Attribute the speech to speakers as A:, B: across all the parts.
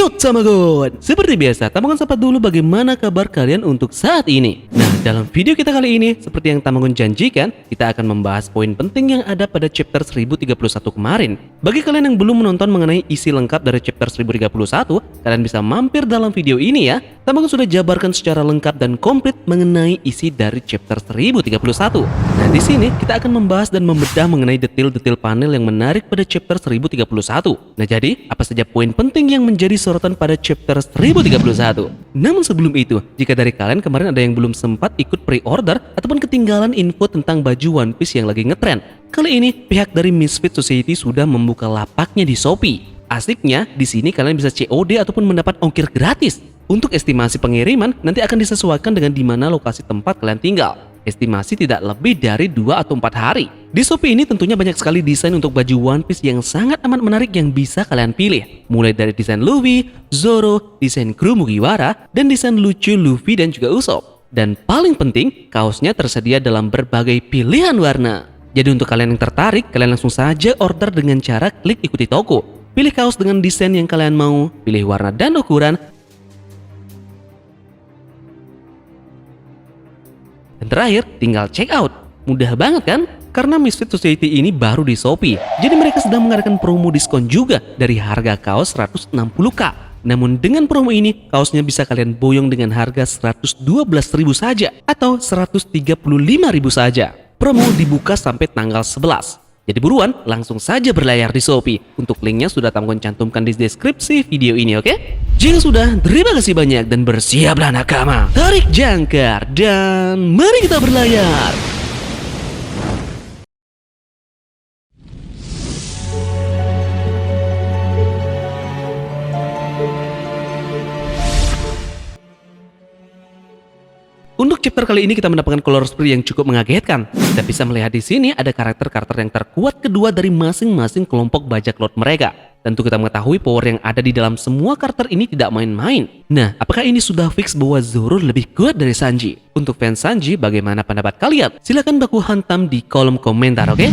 A: Yo Tamagon! Seperti biasa, Tamagon sapa dulu bagaimana kabar kalian untuk saat ini. Nah, dalam video kita kali ini, seperti yang Tamagon janjikan, kita akan membahas poin penting yang ada pada chapter 1031 kemarin. Bagi kalian yang belum menonton mengenai isi lengkap dari chapter 1031, kalian bisa mampir dalam video ini ya. Tamagon sudah jabarkan secara lengkap dan komplit mengenai isi dari chapter 1031. Nah, di sini kita akan membahas dan membedah mengenai detail-detail panel yang menarik pada chapter 1031. Nah, jadi apa saja poin penting yang menjadi sorotan pada chapter 1031. Namun sebelum itu, jika dari kalian kemarin ada yang belum sempat ikut pre-order ataupun ketinggalan info tentang baju One Piece yang lagi ngetren, kali ini pihak dari Misfit Society sudah membuka lapaknya di Shopee. Asiknya, di sini kalian bisa COD ataupun mendapat ongkir gratis. Untuk estimasi pengiriman nanti akan disesuaikan dengan di mana lokasi tempat kalian tinggal. Estimasi tidak lebih dari 2 atau 4 hari. Di Shopee ini tentunya banyak sekali desain untuk baju One Piece yang sangat amat menarik yang bisa kalian pilih. Mulai dari desain Luffy, Zoro, desain kru Mugiwara, dan desain lucu Luffy dan juga Usopp. Dan paling penting, kaosnya tersedia dalam berbagai pilihan warna. Jadi untuk kalian yang tertarik, kalian langsung saja order dengan cara klik ikuti toko. Pilih kaos dengan desain yang kalian mau, pilih warna dan ukuran, dan terakhir, tinggal check out. Mudah banget kan? Karena Misfit Society ini baru di Shopee, jadi mereka sedang mengadakan promo diskon juga dari harga kaos 160k. Namun dengan promo ini, kaosnya bisa kalian boyong dengan harga 112.000 saja atau 135.000 saja. Promo dibuka sampai tanggal 11. Jadi buruan, langsung saja berlayar di Shopee. Untuk linknya sudah Tamagon cantumkan di deskripsi video ini, oke? Jika sudah, terima kasih banyak dan bersiaplah nakama. Tarik jangkar dan mari kita berlayar. Untuk chapter kali ini kita mendapatkan color spree yang cukup mengagetkan. Kita bisa melihat di sini ada karakter-karakter yang terkuat kedua dari masing-masing kelompok bajak laut mereka. Tentu kita mengetahui power yang ada di dalam semua karakter ini tidak main-main. Nah, apakah ini sudah fix bahwa Zoro lebih kuat dari Sanji? Untuk fans Sanji, bagaimana pendapat kalian? Silahkan baku hantam di kolom komentar, oke?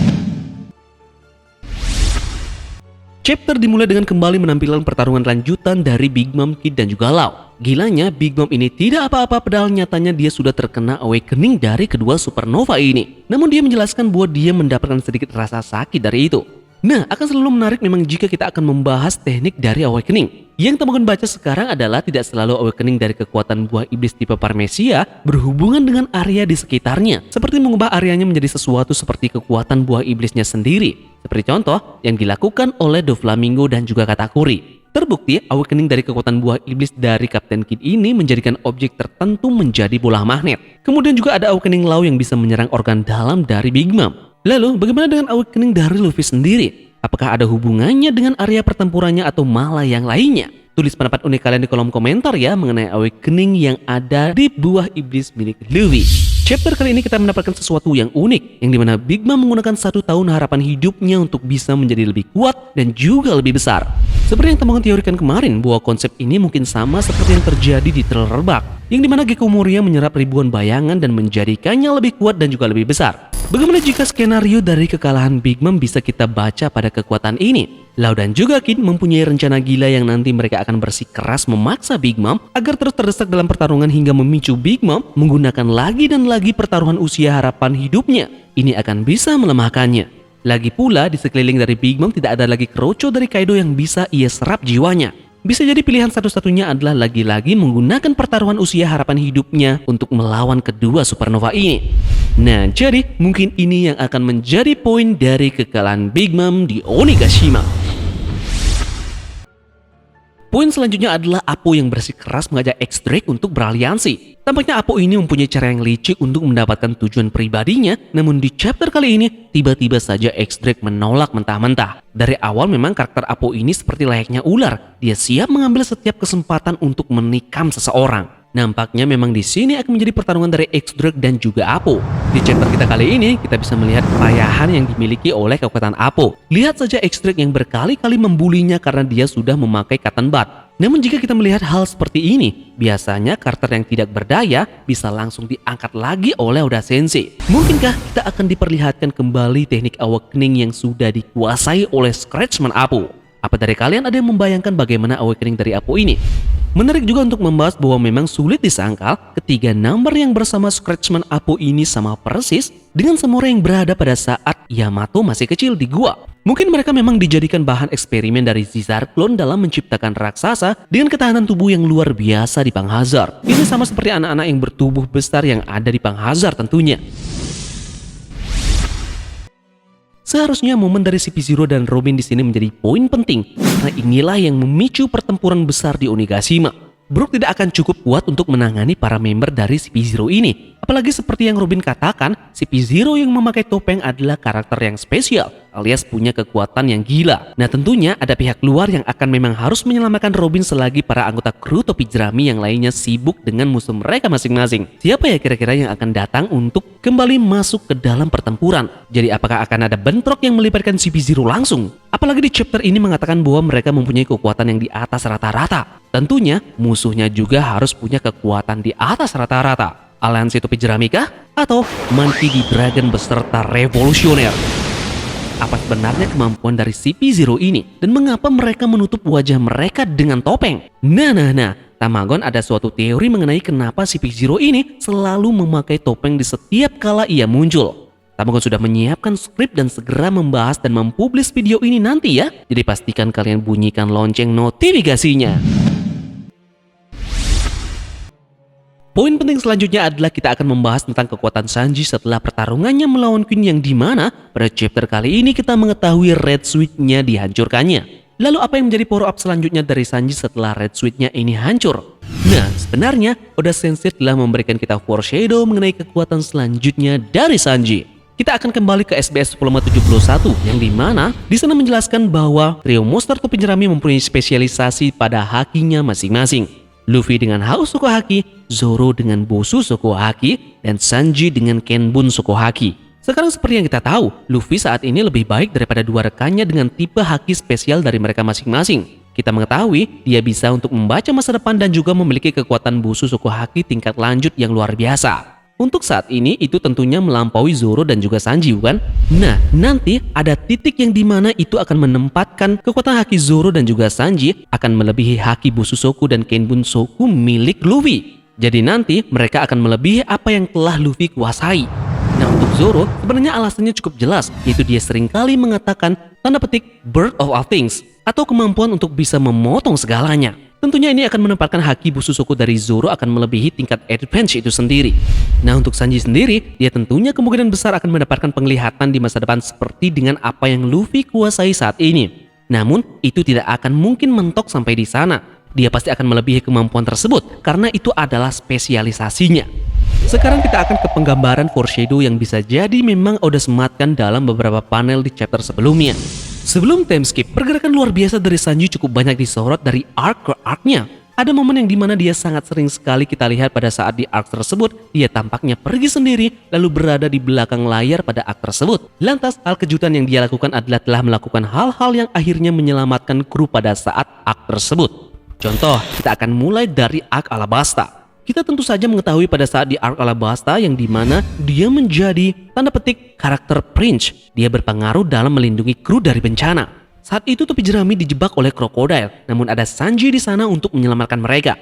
A: Chapter dimulai dengan kembali menampilkan pertarungan lanjutan dari Big Mom, Kid, dan juga Law. Gilanya, Big Mom ini tidak apa-apa padahal nyatanya dia sudah terkena awakening dari kedua supernova ini. Namun dia menjelaskan bahwa dia mendapatkan sedikit rasa sakit dari itu. Nah, akan selalu menarik memang jika kita akan membahas teknik dari awakening. Yang Tamagon baca sekarang adalah tidak selalu awakening dari kekuatan buah iblis tipe Parmesia berhubungan dengan area di sekitarnya. Seperti mengubah areanya menjadi sesuatu seperti kekuatan buah iblisnya sendiri. Seperti contoh yang dilakukan oleh Doflamingo dan juga Katakuri. Terbukti, awakening dari kekuatan buah iblis dari Kapten Kid ini menjadikan objek tertentu menjadi bola magnet. Kemudian juga ada awakening Law yang bisa menyerang organ dalam dari Big Mom. Lalu, bagaimana dengan awakening dari Luffy sendiri? Apakah ada hubungannya dengan area pertempurannya atau malah yang lainnya? Tulis pendapat unik kalian di kolom komentar ya mengenai awakening yang ada di buah iblis milik Luffy. Chapter kali ini kita mendapatkan sesuatu yang unik, yang dimana Big Mom menggunakan 1 tahun harapan hidupnya untuk bisa menjadi lebih kuat dan juga lebih besar. Seperti yang Tamagon teorikan kemarin, bahwa konsep ini mungkin sama seperti yang terjadi di Thriller Bark, yang dimana Gecko Moria menyerap ribuan bayangan dan menjadikannya lebih kuat dan juga lebih besar. Bagaimana jika skenario dari kekalahan Big Mom bisa kita baca pada kekuatan ini? Law dan juga Kid mempunyai rencana gila yang nanti mereka akan bersikeras memaksa Big Mom agar terus terdesak dalam pertarungan hingga memicu Big Mom menggunakan lagi dan lagi pertaruhan usia harapan hidupnya. Ini akan bisa melemahkannya. Lagi pula di sekeliling dari Big Mom tidak ada lagi keroco dari Kaido yang bisa ia serap jiwanya. Bisa jadi pilihan satu-satunya adalah lagi-lagi menggunakan pertaruhan usia harapan hidupnya untuk melawan kedua supernova ini. Nah, jadi mungkin ini yang akan menjadi poin dari kekalahan Big Mom di Onigashima. Poin selanjutnya adalah Apo yang bersikeras mengajak X-Drake untuk beraliansi. Tampaknya Apo ini mempunyai cara yang licik untuk mendapatkan tujuan pribadinya, namun di chapter kali ini, tiba-tiba saja X-Drake menolak mentah-mentah. Dari awal memang karakter Apo ini seperti layaknya ular, dia siap mengambil setiap kesempatan untuk menikam seseorang. Nampaknya memang di sini akan menjadi pertarungan dari X-Drake dan juga Apo. Di chapter kita kali ini, kita bisa melihat kerayahan yang dimiliki oleh kekuatan Apo. Lihat saja X-Drake yang berkali-kali membulinya karena dia sudah memakai Cotton Bud. Namun jika kita melihat hal seperti ini, biasanya karakter yang tidak berdaya bisa langsung diangkat lagi oleh Oda Sensei. Mungkinkah kita akan diperlihatkan kembali teknik awakening yang sudah dikuasai oleh Scratchman Apo? Apa dari kalian ada yang membayangkan bagaimana awakening dari Apo ini? Menarik juga untuk membahas bahwa memang sulit disangkal ketiga number yang bersama Scratchman Apo ini sama persis dengan Samura yang berada pada saat Yamato masih kecil di gua. Mungkin mereka memang dijadikan bahan eksperimen dari Caesar Clone dalam menciptakan raksasa dengan ketahanan tubuh yang luar biasa di Pang Hazard. Ini sama seperti anak-anak yang bertubuh besar yang ada di Pang Hazard tentunya. Seharusnya momen dari CP0 dan Robin di sini menjadi poin penting, karena inilah yang memicu pertempuran besar di Onigashima. Brook tidak akan cukup kuat untuk menangani para member dari CP0 ini. Apalagi seperti yang Robin katakan, CP0 yang memakai topeng adalah karakter yang spesial, alias punya kekuatan yang gila. Nah tentunya ada pihak luar yang akan memang harus menyelamatkan Robin selagi para anggota kru topi jerami yang lainnya sibuk dengan musuh mereka masing-masing. Siapa ya kira-kira yang akan datang untuk kembali masuk ke dalam pertempuran? Jadi apakah akan ada bentrok yang melibatkan CP0 langsung? Apalagi di chapter ini mengatakan bahwa mereka mempunyai kekuatan yang di atas rata-rata. Tentunya musuhnya juga harus punya kekuatan di atas rata-rata. Aliansi topi jerami kah? Atau Monkey D. Dragon beserta revolusioner? Apa sebenarnya kemampuan dari CP0 ini? Dan mengapa mereka menutup wajah mereka dengan topeng? Nah. Tamagon ada suatu teori mengenai kenapa CP0 ini selalu memakai topeng di setiap kala ia muncul. Tamagon sudah menyiapkan skrip dan segera membahas dan mempublis video ini nanti ya. Jadi pastikan kalian bunyikan lonceng notifikasinya. Poin penting selanjutnya adalah kita akan membahas tentang kekuatan Sanji setelah pertarungannya melawan Queen yang dimana pada chapter kali ini kita mengetahui Red Switch-nya dihancurkannya. Lalu apa yang menjadi power up selanjutnya dari Sanji setelah Red Switch-nya ini hancur? Nah sebenarnya Oda Sensei telah memberikan kita foreshadow mengenai kekuatan selanjutnya dari Sanji. Kita akan kembali ke SBS 1071 yang dimana di sana menjelaskan bahwa trio monster topi jerami mempunyai spesialisasi pada hakinya masing-masing. Luffy dengan Hao Shoko Haki, Zoro dengan Bosu Shoko Haki, dan Sanji dengan Kenbun Shoko Haki. Sekarang seperti yang kita tahu, Luffy saat ini lebih baik daripada dua rekannya dengan tipe haki spesial dari mereka masing-masing. Kita mengetahui dia bisa untuk membaca masa depan dan juga memiliki kekuatan Bosu Shoko Haki tingkat lanjut yang luar biasa. Untuk saat ini itu tentunya melampaui Zoro dan juga Sanji bukan? Nah nanti ada titik yang dimana itu akan menempatkan kekuatan haki Zoro dan juga Sanji akan melebihi haki Bosu Shoko dan Kenbun Shoko milik Luffy. Jadi nanti mereka akan melebihi apa yang telah Luffy kuasai. Nah untuk Zoro sebenarnya alasannya cukup jelas, yaitu dia seringkali mengatakan tanda petik bird of all things atau kemampuan untuk bisa memotong segalanya. Tentunya ini akan menempatkan haki Bosu Shoko dari Zoro akan melebihi tingkat advance itu sendiri. Nah untuk Sanji sendiri, dia tentunya kemungkinan besar akan mendapatkan penglihatan di masa depan seperti dengan apa yang Luffy kuasai saat ini. Namun itu tidak akan mungkin mentok sampai di sana. Dia pasti akan melebihi kemampuan tersebut karena itu adalah spesialisasinya. Sekarang kita akan ke penggambaran foreshadow yang bisa jadi memang Oda sematkan dalam beberapa panel di chapter sebelumnya. Sebelum time skip, pergerakan luar biasa dari Sanji cukup banyak disorot dari arc ke arc-nya. Ada momen yang dimana dia sangat sering sekali kita lihat pada saat di arc tersebut, dia tampaknya pergi sendiri lalu berada di belakang layar pada arc tersebut. Lantas, hal kejutan yang dia lakukan adalah telah melakukan hal-hal yang akhirnya menyelamatkan kru pada saat arc tersebut. Contoh, kita akan mulai dari arc Alabasta. Kita tentu saja mengetahui pada saat di arc Alabasta yang dimana dia menjadi tanda petik karakter Prince. Dia berpengaruh dalam melindungi kru dari bencana. Saat itu topi jerami dijebak oleh Crocodile, namun ada Sanji di sana untuk menyelamatkan mereka.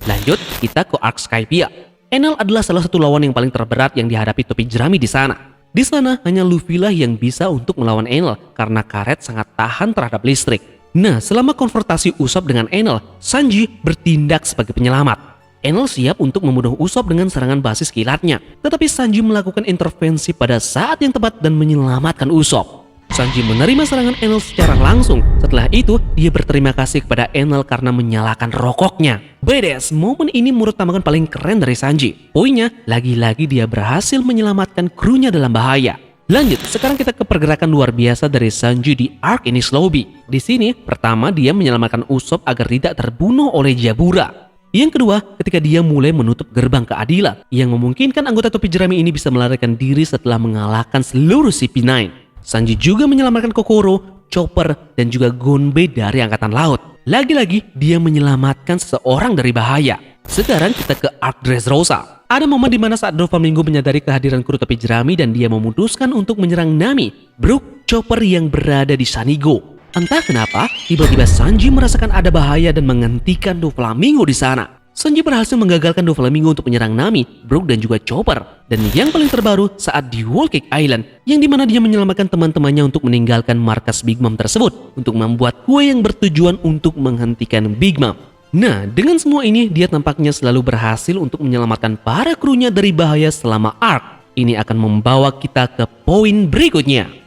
A: Lanjut, kita ke arc Skypiea. Enel adalah salah satu lawan yang paling terberat yang dihadapi topi jerami di sana. Di sana hanya Luffy lah yang bisa untuk melawan Enel karena karet sangat tahan terhadap listrik. Nah, selama konfrontasi Usopp dengan Enel, Sanji bertindak sebagai penyelamat. Enel siap untuk membunuh Usopp dengan serangan basis kilatnya, tetapi Sanji melakukan intervensi pada saat yang tepat dan menyelamatkan Usopp. Sanji menerima serangan Enel secara langsung. Setelah itu, dia berterima kasih kepada Enel karena menyalakan rokoknya. Badass, momen ini menurut Tamagon paling keren dari Sanji. Poinnya, lagi-lagi dia berhasil menyelamatkan krunya dalam bahaya. Lanjut, sekarang kita ke pergerakan luar biasa dari Sanji di arc Enies Lobby. Di sini, pertama dia menyelamatkan Usopp agar tidak terbunuh oleh Jabura. Yang kedua, ketika dia mulai menutup gerbang keadilan yang memungkinkan anggota topi jerami ini bisa melarikan diri setelah mengalahkan seluruh CP9. Sanji juga menyelamatkan Kokoro, Chopper, dan juga Gonbei dari angkatan laut. Lagi-lagi, dia menyelamatkan seseorang dari bahaya. Sekarang kita ke arc Dressrosa. Ada momen di mana saat Doflamingo menyadari kehadiran kru topi jerami dan dia memutuskan untuk menyerang Nami, Brook, Chopper yang berada di Shanigo. Entah kenapa, tiba-tiba Sanji merasakan ada bahaya dan menghentikan Doflamingo di sana. Sanji berhasil menggagalkan Doflamingo untuk menyerang Nami, Brook dan juga Chopper. Dan yang paling terbaru saat di Whole Cake Island, yang dimana dia menyelamatkan teman-temannya untuk meninggalkan markas Big Mom tersebut untuk membuat kue yang bertujuan untuk menghentikan Big Mom. Nah, dengan semua ini dia tampaknya selalu berhasil untuk menyelamatkan para krunya dari bahaya selama arc. Ini akan membawa kita ke poin berikutnya.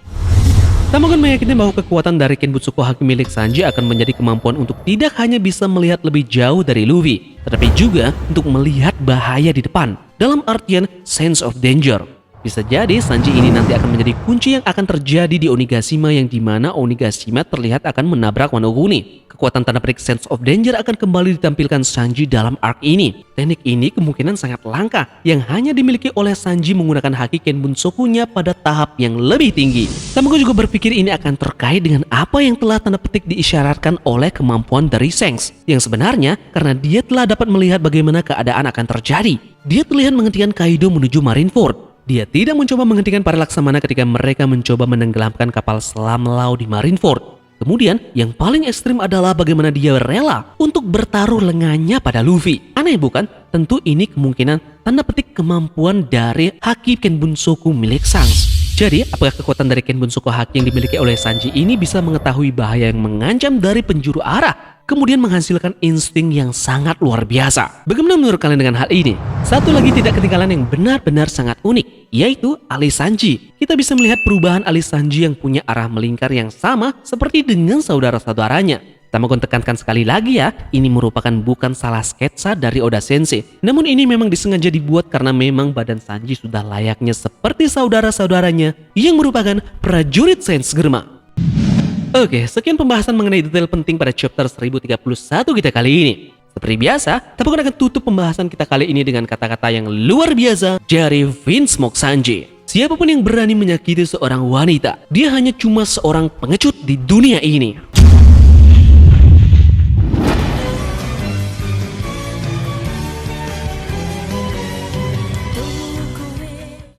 A: Tamagon meyakini bahwa kekuatan dari Kenbutsuko Haki milik Sanji akan menjadi kemampuan untuk tidak hanya bisa melihat lebih jauh dari Luffy, tetapi juga untuk melihat bahaya di depan, dalam artian sense of danger. Bisa jadi Sanji ini nanti akan menjadi kunci yang akan terjadi di Onigashima, yang dimana Onigashima terlihat akan menabrak Wano Kuni. Kekuatan tanda petik sense of danger akan kembali ditampilkan Sanji dalam arc ini. Teknik ini kemungkinan sangat langka yang hanya dimiliki oleh Sanji menggunakan haki Kenbunsoku-nya pada tahap yang lebih tinggi. Tamago juga berpikir ini akan terkait dengan apa yang telah tanda petik diisyaratkan oleh kemampuan dari Shanks, yang sebenarnya karena dia telah dapat melihat bagaimana keadaan akan terjadi. Dia terlihat menghentikan Kaido menuju Marineford. Dia tidak mencoba menghentikan para laksamana ketika mereka mencoba menenggelamkan kapal selam Law di Marineford. Kemudian, yang paling ekstrim adalah bagaimana dia rela untuk bertaruh lengannya pada Luffy. Aneh bukan? Tentu ini kemungkinan tanda petik kemampuan dari haki Kenbunsoku milik Shanks. Jadi, apakah kekuatan dari Kenbunsoku Haki yang dimiliki oleh Sanji ini bisa mengetahui bahaya yang mengancam dari penjuru arah, kemudian menghasilkan insting yang sangat luar biasa? Bagaimana menurut kalian dengan hal ini? Satu lagi tidak ketinggalan yang benar-benar sangat unik, yaitu alis Sanji. Kita bisa melihat perubahan alis Sanji yang punya arah melingkar yang sama seperti dengan saudara-saudaranya. Tamagon tekankan sekali lagi ya, ini merupakan bukan salah sketsa dari Oda Sensei. Namun ini memang disengaja dibuat karena memang badan Sanji sudah layaknya seperti saudara-saudaranya yang merupakan prajurit Saints Germa. Oke, sekian pembahasan mengenai detail penting pada chapter 1031 kita kali ini. Seperti biasa, Tamagon akan tutup pembahasan kita kali ini dengan kata-kata yang luar biasa dari Vince Smoke Sanji. Siapapun yang berani menyakiti seorang wanita, dia hanya cuma seorang pengecut di dunia ini.